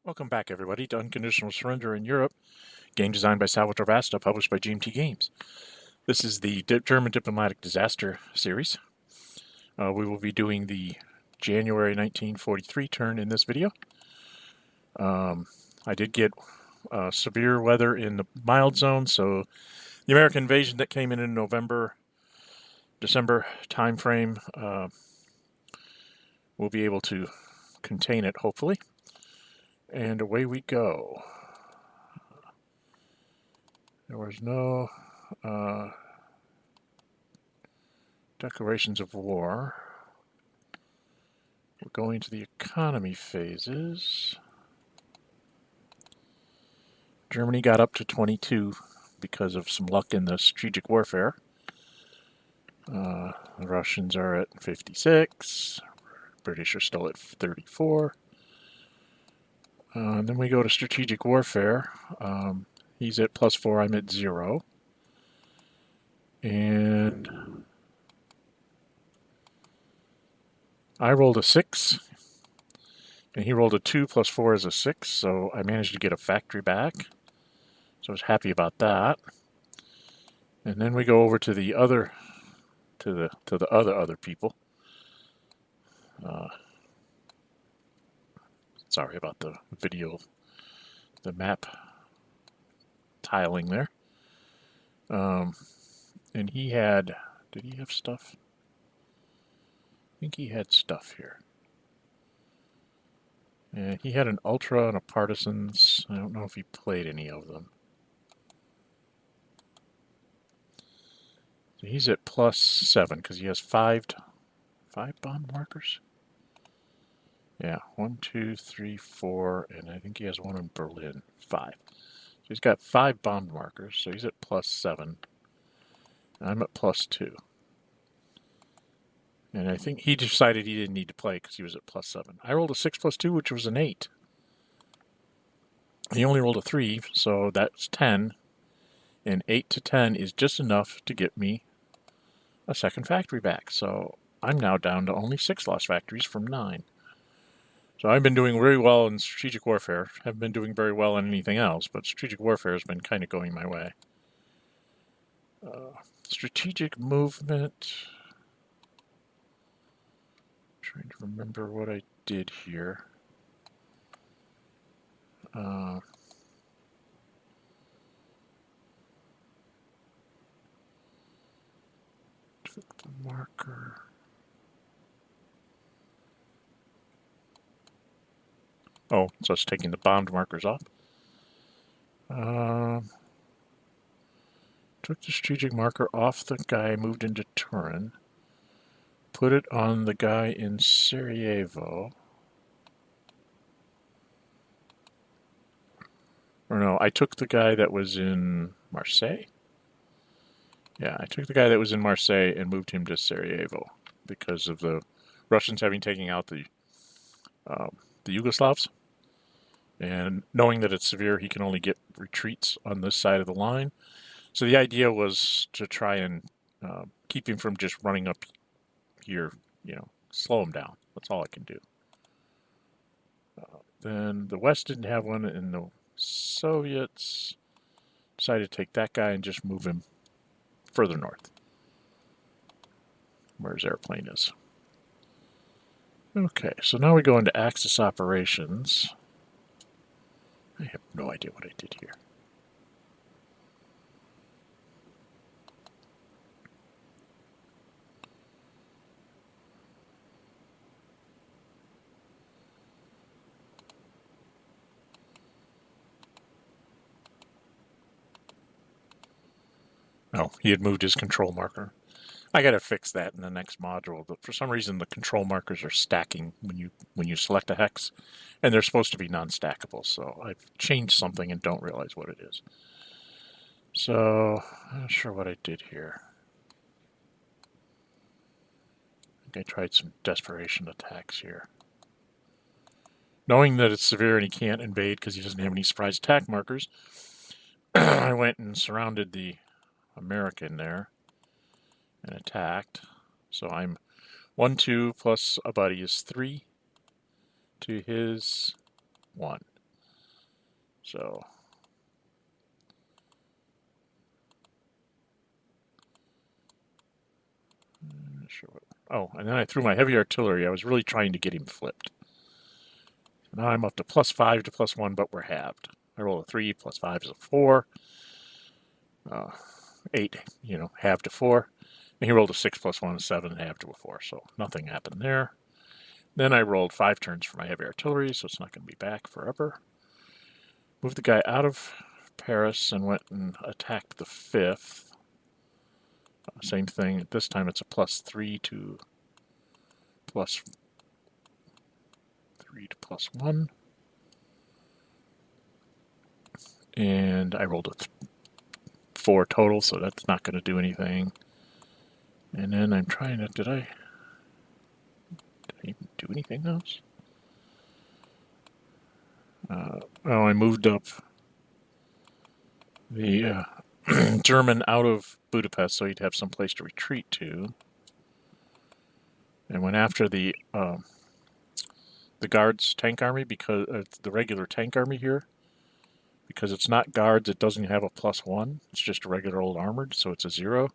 Welcome back, everybody, to Unconditional Surrender in Europe, game designed by Salvatore Vasta, published by GMT Games. This is the German Diplomatic Disaster series. We will be doing the January 1943 turn in this video. I did get severe weather in the mild zone, so the American invasion that came in November, December time frame, we'll be able to contain it, hopefully. And away we go. There was no declarations of war. We're going to the economy phases. Germany got up to 22 because of some luck in the strategic warfare. The Russians are at 56. British are still at 34. Then we go to strategic warfare. He's at +4, I'm at 0. And I rolled a 6. And he rolled a 2 +4 is a 6, so I managed to get a factory back. So I was happy about that. And then we go over to the other, to the other people. Sorry about the video, the map tiling there. And he had, did he have stuff? I think he had stuff here. And he had an Ultra and a Partisans. I don't know if he played any of them. So he's at +7 because he has five bomb markers. Yeah, 1, 2, 3, 4, and I think he has one in Berlin. 5. So he's got 5 bomb markers, so he's at +7. I'm at +2. And I think he decided he didn't need to play because he was at +7. I rolled a 6 +2, which was an 8. He only rolled a 3, so that's 10. And 8 to 10 is just enough to get me a second factory back. So I'm now down to only 6 lost factories from 9. So I've been doing very well in strategic warfare. Haven't been doing very well in anything else, but strategic warfare has been kind of going my way. Strategic movement. Trying to remember what I did here. Took the marker. Oh, so it's taking the bombed markers off. Took the strategic marker off the guy, moved into Turin. Put it on the guy in Sarajevo. Or no, I took the guy that was in Marseille. Yeah, I took the guy that was in Marseille and moved him to Sarajevo because of the Russians having taken out the Yugoslavs. And knowing that it's severe, he can only get retreats on this side of the line. So the idea was to try and keep him from just running up here, slow him down. That's all I can do. Then the West didn't have one, and the Soviets decided to take that guy and just move him further north, where his airplane is. Okay, so now we go into Axis operations. I have no idea what I did here. Oh, he had moved his control marker. I got to fix that in the next module. But for some reason, the control markers are stacking when you select a hex, and they're supposed to be non-stackable. So I've changed something and don't realize what it is. So I'm not sure what I did here. I think I tried some desperation attacks here. Knowing that it's severe and he can't invade because he doesn't have any surprise attack markers, I went and surrounded the American there and attacked. So I'm 1, 2 plus a buddy is 3 to his 1. So oh, and then I threw my heavy artillery. I was really trying to get him flipped. Now I'm up to +5 to +1, but we're halved. I roll a 3, +5 is a 4. 8, halved to 4. And he rolled a 6 +1 is 7, halved to a 4. So nothing happened there. Then I rolled 5 turns for my heavy artillery, so it's not going to be back forever. Moved the guy out of Paris and went and attacked the 5th. Same thing. This time it's a +3 to +3 to +1. And I rolled a 4 total, so that's not going to do anything. And then I'm trying to, did I even do anything else? Oh, I moved up the German out of Budapest so he'd have some place to retreat to. And went after the guards tank army, because the regular tank army here, because it's not guards, it doesn't have a +1. It's just a regular old armored, so it's a 0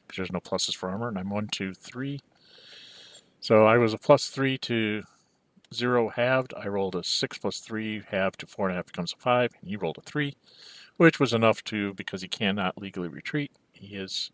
because there's no pluses for armor. And I'm 1, 2, 3. So I was a +3 to 0 halved. I rolled a 6 +3 halved to 4.5 becomes a 5. And he rolled a 3, which was enough to, because he cannot legally retreat, he is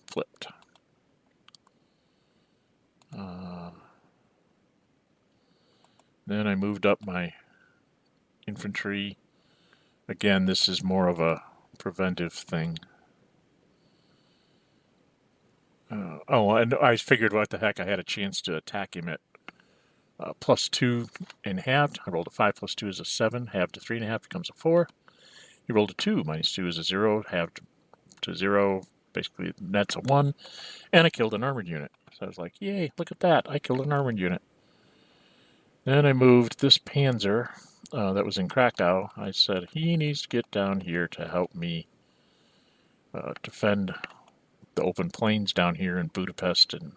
flipped. Then I moved up my infantry. Again, this is more of a preventive thing. Oh, and I figured, what the heck, I had a chance to attack him at +2 and halved. I rolled a 5 +2 is a 7, halved to 3.5 becomes a 4. He rolled a 2, -2 is a 0, halved to 0, basically that's a 1, and I killed an armored unit. So I was like, yay, look at that, I killed an armored unit. Then I moved this Panzer that was in Krakow. I said, he needs to get down here to help me defend the open plains down here in Budapest and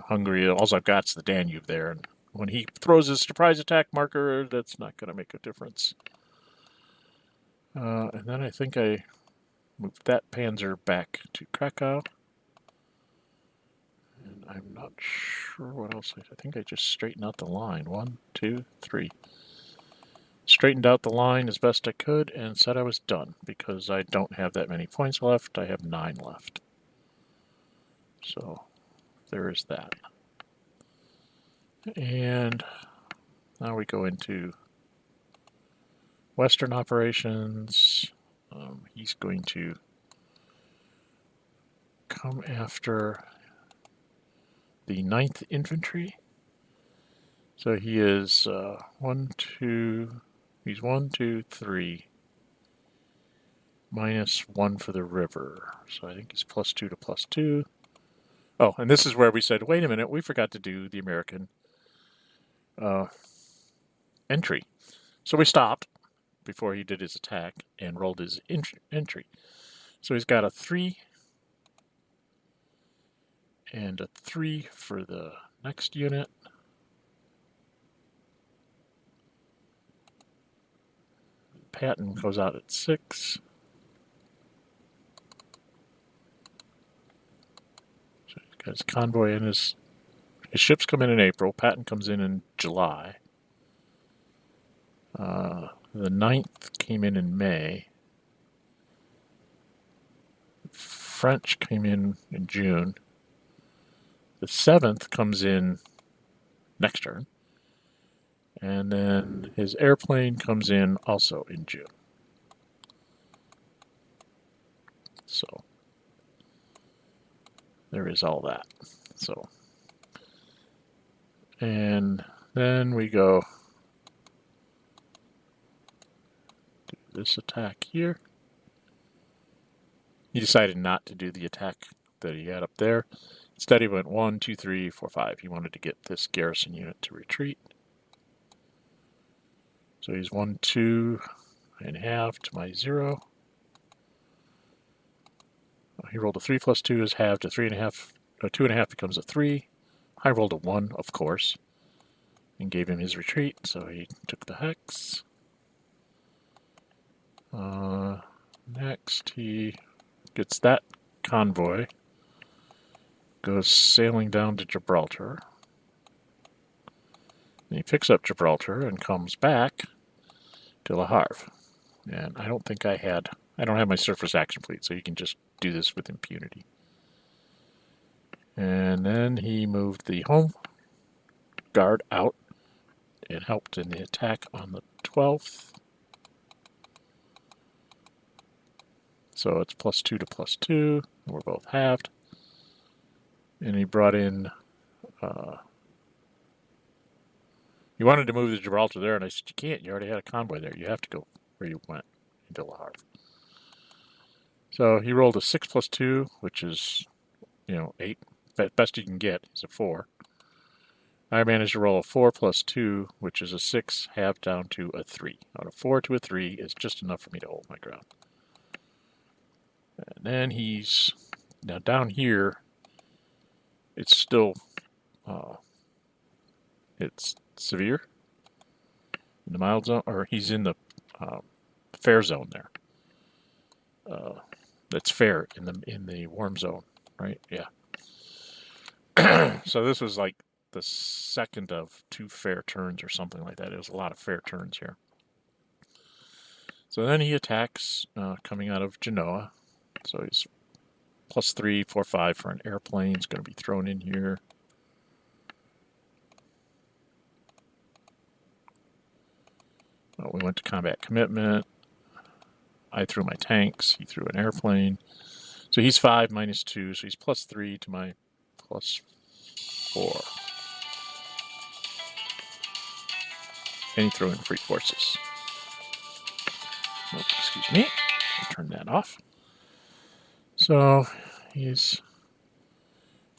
Hungary. All I've got's the Danube there, and when he throws his surprise attack marker, that's not going to make a difference. And then I think I moved that Panzer back to Krakow. And I'm not sure what else. I think I just straightened out the line. 1, 2, 3. Straightened out the line as best I could and said I was done because I don't have that many points left. I have 9 left. So there is that. And now we go into Western operations. He's going to come after the 9th Infantry. So he is 1, 2, he's 1, 2, 3, -1 for the river. So I think he's +2 to +2. Oh, and this is where we said, wait a minute, we forgot to do the American entry. So we stopped before he did his attack and rolled his entry. So he's got a 3 and a 3 for the next unit. Patton goes out at 6. So he's got his convoy and his ships come in April. Patton comes in July. The 9th came in May. French came in June. The 7th comes in next turn. And then his airplane comes in also in June. So there is all that. So, and then we go do this attack here. He decided not to do the attack that he had up there. Instead, he went 1, 2, 3, 4, 5. He wanted to get this garrison unit to retreat. So he's 1, 2 and half to my 0. He rolled a 3 + 2 is halved to 3.5. 2.5 becomes a 3. I rolled a 1, of course, and gave him his retreat. So he took the hex. Next, he gets that convoy, goes sailing down to Gibraltar. And he picks up Gibraltar and comes back to Le Havre. And I don't have my surface action fleet, so you can just do this with impunity. And then he moved the home guard out and helped in the attack on the 12th. So it's +2 to +2. And we're both halved. And he brought in... he wanted to move the Gibraltar there, and I said, you can't. You already had a convoy there. You have to go where you went, into Le Havre. So he rolled a 6 + 2, which is, 8. Best you can get is a 4. I managed to roll a 4 + 2, which is a 6, halved down to a 3. On a 4 to a 3 is just enough for me to hold my ground. And then he's... Now down here, it's still... it's severe in the mild zone, or he's in the fair zone there. That's fair in the warm zone, right? Yeah. So this was like the second of 2 fair turns or something like that. It was a lot of fair turns here. So then he attacks coming out of Genoa. So he's +3, 4, 5 for an airplane. It's going to be thrown in here. Well, we went to combat commitment. I threw my tanks. He threw an airplane. So he's 5 -2. So he's +3 to my +4. And he threw in free forces. Oh, excuse me. I'll turn that off. So he's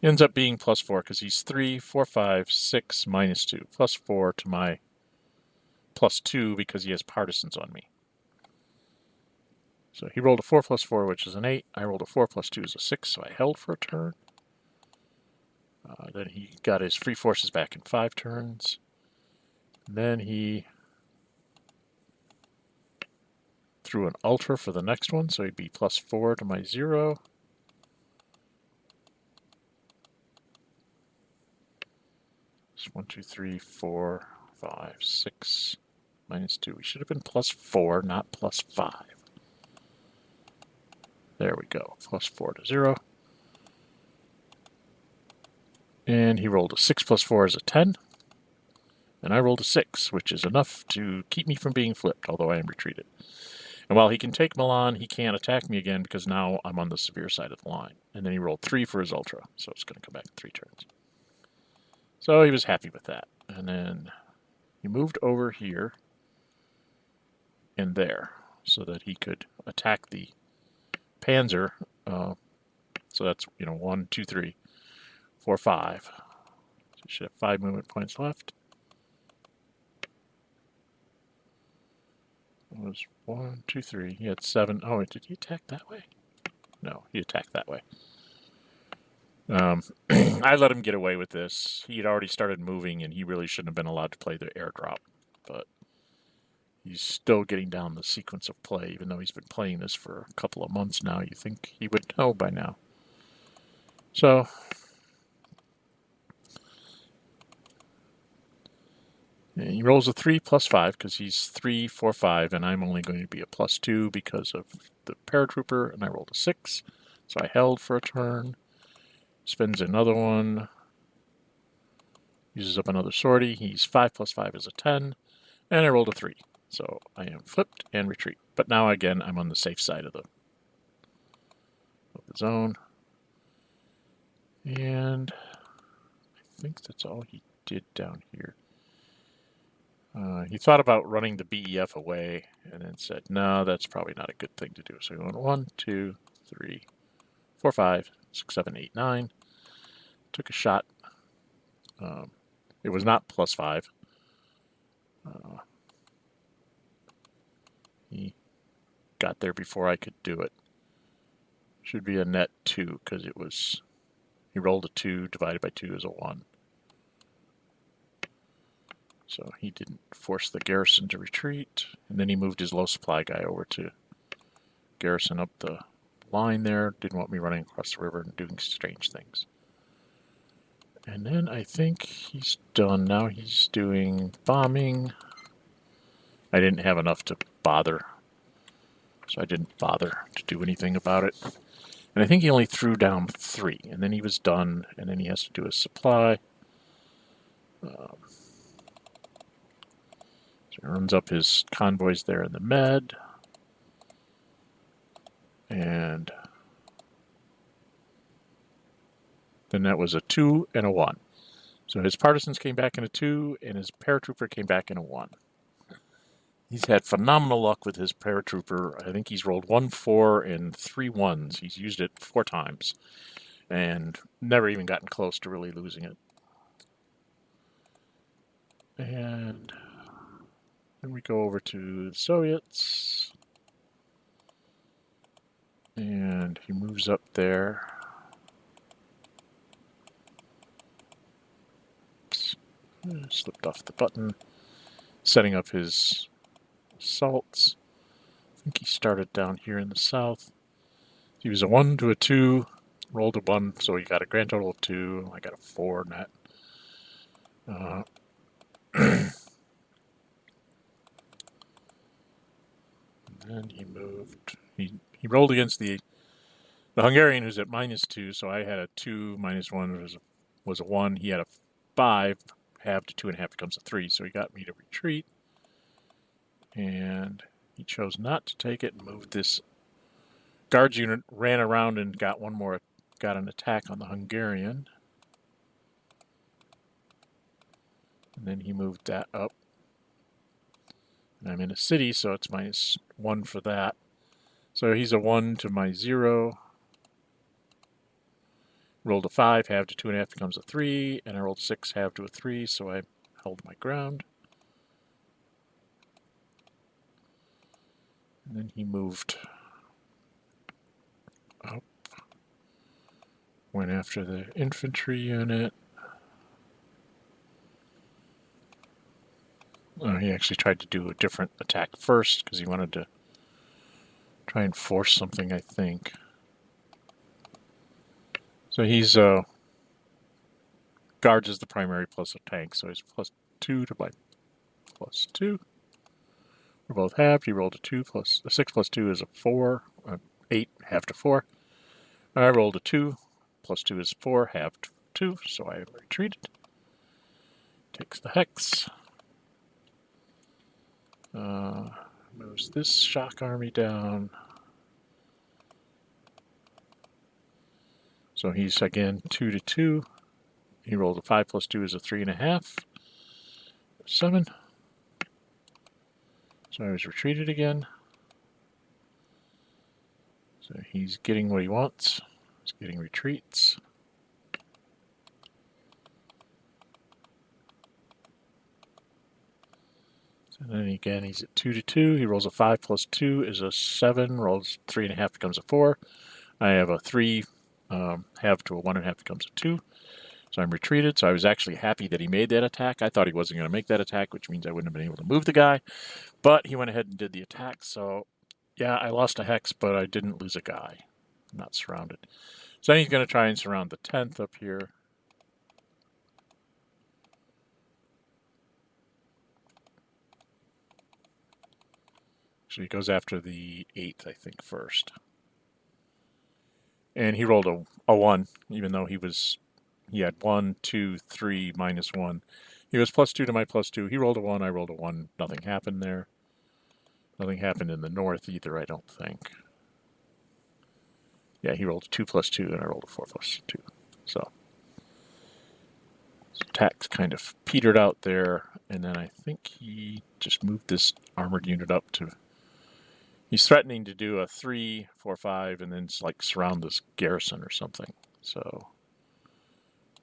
ends up being +4 because he's 3, 4, 5, 6 -2. +4 to my +2 because he has partisans on me. So he rolled a 4 + 4, which is an 8. I rolled a 4 + 2 is a 6, so I held for a turn. Then he got his free forces back in 5 turns. Then he threw an ultra for the next one, so he'd be +4 to my 0. It's 1, 2, 3, 4, 5, 6 -2. We should have been +4, not +5. There we go. +4 to 0. And he rolled a 6 + 4 is a 10. And I rolled a 6, which is enough to keep me from being flipped, although I am retreated. And while he can take Milan, he can't attack me again because now I'm on the severe side of the line. And then he rolled 3 for his ultra, so it's going to come back in 3 turns. So he was happy with that. And then he moved over here and there so that he could attack the Panzer. So that's, 1, 2, 3, 4, 5. So you should have 5 movement points left. It was 1, 2, 3. He had 7. Oh, wait, did he attack that way? No, he attacked that way. I let him get away with this. He had already started moving, and he really shouldn't have been allowed to play the airdrop. But he's still getting down the sequence of play, even though he's been playing this for a couple of months now. You think he would know by now. So he rolls a 3 + 5 because he's 3, 4, 5, and I'm only going to be a +2 because of the paratrooper, and I rolled a 6. So I held for a turn. Spends another one. Uses up another sortie. He's 5 + 5 is a 10. And I rolled a 3. So I am flipped and retreat. But now again, I'm on the safe side of the zone. And I think that's all he did down here. He thought about running the BEF away and then said, no, that's probably not a good thing to do. So he went 1, 2, 3, 4, 5, 6, 7, 8, 9. Took a shot. It was not +5. He got there before I could do it. Should be a net 2 because it was... He rolled a 2 divided by 2 is a 1. So he didn't force the garrison to retreat. And then he moved his low supply guy over to garrison up the line there. Didn't want me running across the river and doing strange things. And then I think he's done. Now he's doing bombing. I didn't have enough to bother, so I didn't bother to do anything about it. And I think he only threw down 3, and then he was done, and then he has to do his supply. So he runs up his convoys there in the Med. And then that was a 2 and a 1. So his partisans came back in a 2, and his paratrooper came back in a 1. He's had phenomenal luck with his paratrooper. I think he's rolled 1 4 and 3 1s. He's used it 4 times and never even gotten close to really losing it. And then we go over to the Soviets. And he moves up there. Oops. Slipped off the button. Setting up his assaults. I think he started down here in the south. He was a 1 to a 2, rolled a 1, so he got a grand total of 2. I got a 4 net. And then he moved. He rolled against the Hungarian, who's at -2, so I had a 2 minus 1 was a 1. He had a 5, half to 2.5 becomes a 3, so he got me to retreat. And he chose not to take it and moved this guards unit, ran around and got an attack on the Hungarian. And then he moved that up. And I'm in a city, so it's -1 for that. So he's a 1 to my 0. Rolled a 5, half to 2.5 becomes a 3, and I rolled 6, half to a 3, so I held my ground. And then he moved up, went after the infantry unit. He actually tried to do a different attack first because he wanted to try and force something, I think. So he's guards is the primary plus a tank, so he's +2 to my +2. We're both halved. He rolled a 2 plus a 6 plus 2 is a 4. 8 half to 4. I rolled a 2 +2 is 4, halved 2, so I retreated. Takes the hex. Moves this shock army down. So he's again 2 to 2. He rolled a 5 plus 2 is a 3.5. 7. So I was retreated again. So he's getting what he wants. He's getting retreats. So then again, he's at 2 to 2. He rolls a 5 plus 2 is a 7. Rolls 3.5 becomes a 4. I have a 3 half to a 1.5 becomes a 2. So I'm retreated. So I was actually happy that he made that attack. I thought he wasn't going to make that attack, which means I wouldn't have been able to move the guy. But he went ahead and did the attack. So yeah, I lost a hex, but I didn't lose a guy. I'm not surrounded. So then he's going to try and surround the 10th up here. So he goes after the 8th, I think, first. And he rolled a 1, even though he had 1, 2, 3, -1. He was +2 to my +2. He rolled a 1, I rolled a 1. Nothing happened there. Nothing happened in the north either, I don't think. Yeah, he rolled a 2 plus 2, and I rolled a 4 plus 2. So his attacks kind of petered out there, and then I think he just moved this armored unit up to... He's threatening to do a 3, 4, 5, and then like surround this garrison or something. So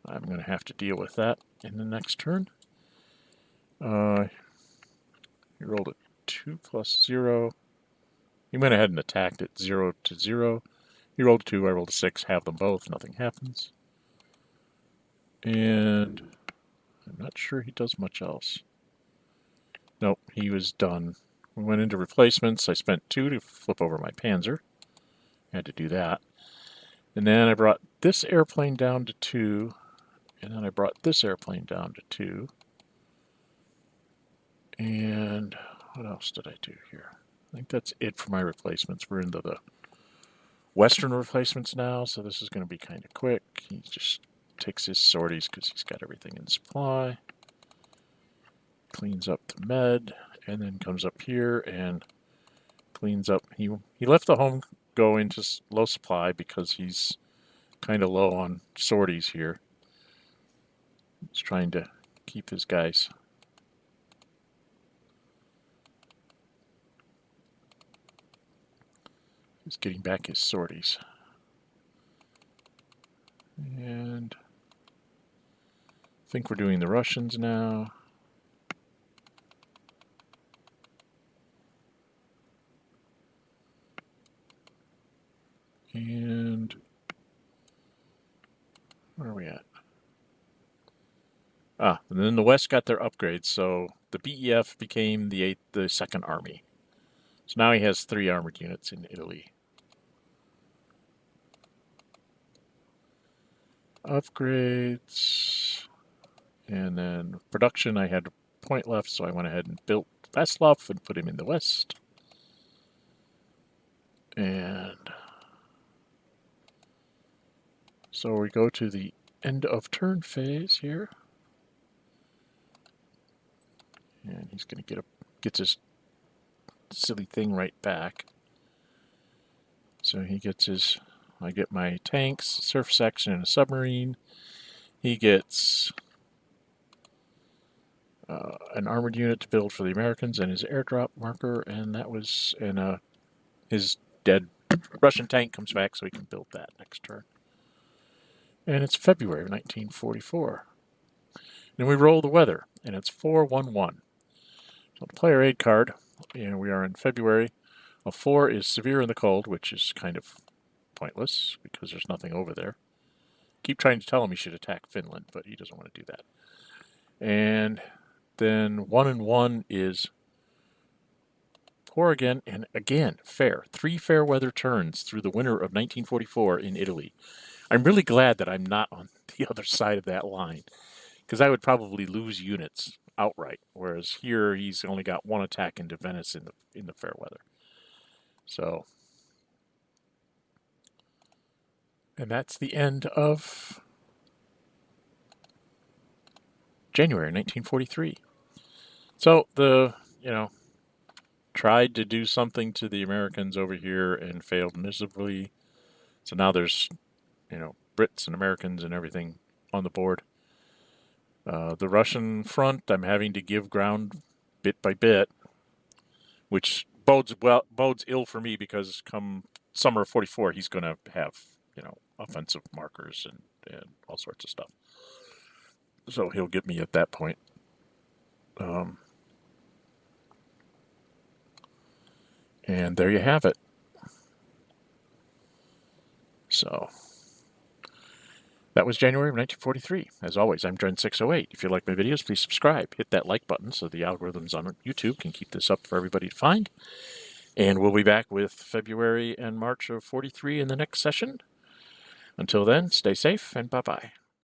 I'm going to have to deal with that in the next turn. He rolled a 2 plus 0. He went ahead and attacked it 0 to 0. He rolled a 2, I rolled a 6, have them both, nothing happens. And I'm not sure he does much else. Nope, he was done. We went into replacements. I spent 2 to flip over my Panzer. Had to do that. And then I brought this airplane down to 2. And then I brought this airplane down to 2. And what else did I do here? I think that's it for my replacements. We're into the Western replacements now, so this is going to be kind of quick. He just takes his sorties because he's got everything in supply. Cleans up the med, and then comes up here and cleans up. He left the home go into low supply because he's kind of low on sorties here. He's trying to keep his guys. He's getting back his sorties. And I think we're doing the Russians now. And where are we at? And then the West got their upgrades, so the BEF became the 2nd Army. So now he has 3 armored units in Italy. Upgrades. And then production, I had a point left, so I went ahead and built Vasta and put him in the West. And so we go to the end of turn phase here. And he's going to gets his silly thing right back. So he gets I get my tanks, surf section, and a submarine. He gets an armored unit to build for the Americans and his airdrop marker, and that was his dead Russian tank comes back, so he can build that next turn. And it's February of 1944. Then we roll the weather, and it's 411. So the player aid card, and we are in February. A 4 is severe in the cold, which is kind of pointless because there's nothing over there. Keep trying to tell him he should attack Finland, but he doesn't want to do that. And then 1 and 1 is poor again, and again, fair. 3 fair weather turns through the winter of 1944 in Italy. I'm really glad that I'm not on the other side of that line, because I would probably lose units outright, whereas here he's only got 1 attack into Venice in the fair weather. So, and that's the end of January 1943. So tried to do something to the Americans over here and failed miserably. So now there's, Brits and Americans and everything on the board. The Russian front, I'm having to give ground bit by bit, which bodes ill for me because come summer of 44, he's going to have, offensive markers and all sorts of stuff. So he'll get me at that point. And there you have it. So that was January of 1943. As always, I'm Dren608. If you like my videos, please subscribe. Hit that like button so the algorithms on YouTube can keep this up for everybody to find. And we'll be back with February and March of 43 in the next session. Until then, stay safe and bye-bye.